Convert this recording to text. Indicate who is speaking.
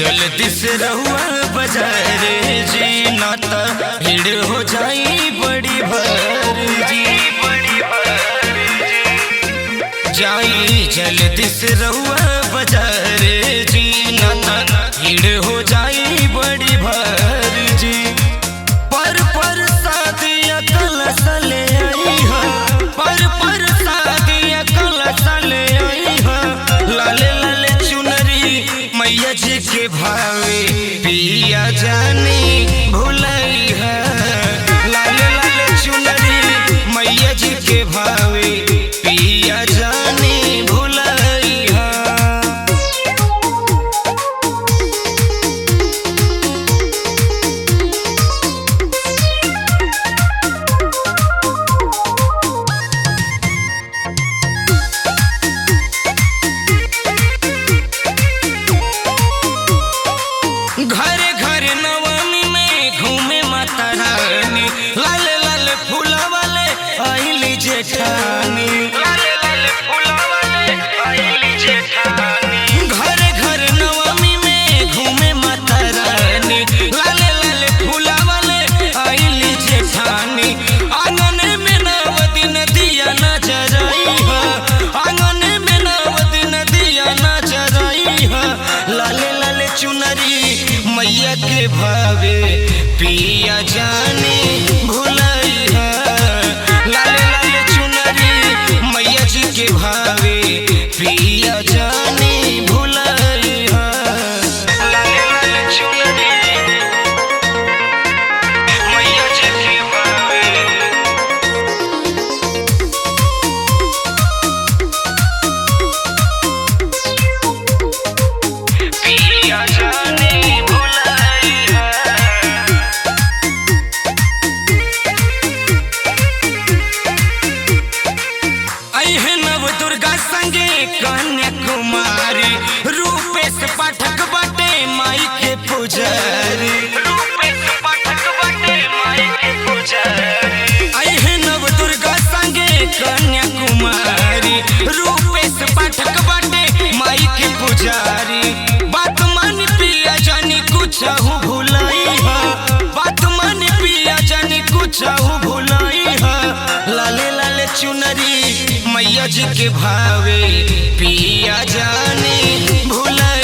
Speaker 1: जल्दी से रहुआ बजारे जी, ना तो भीड़ हो जाई बड़ी भर जी। जाई जल्दी से रहुआ बजारे जी, ना तो भीड़ हो जाई बड़ी भर जी। पर शादियाँ कलश ले आई है, पर शादियाँ कलश ले आई है। लाले लाले चुनरी मैया जी के भावे पिया जाने भुलाई है। लाले लाले चुनरी मैया जी के भावे पिया जाने भुलाई है। घरे घरे नवमी में घूमे माता रानी, लाले लाले फूला वाले आइली जेठानी। लाले लाले फूला वाले आइली जेठानी। घरे घरे नवमी में घूमे माता रानी, लाले लाले फूला वाले आइली जेठानी। आंगन में नव दिन दिया न जराई है, आंगन में नव दिन दिया न जराई है। लाले लाले चुनरी मैया के भावे पिया जाने भुलाई है। लाले लाले चुनरी मैया जी के भावे पिया जाने भुलाई है। लाले लाले चुनरी मैया जी के भावे पिया जाने कन्याकुमारी। रूपेश पाठक बाटे माई के पुजारी, रूपेश पाठक बाटे माई के पुजारी। अहे नव दुर्गा संगे कन्याकुमारी, रूपेश पाठक बाटे माई के पुजारी। बात मान पिया जानी कुछ भुलाई है, बात मान पिया जानी कुछ भुलाई है। लाले लाले चुनरी मैया जी के भावे पिया जाने भुलाई।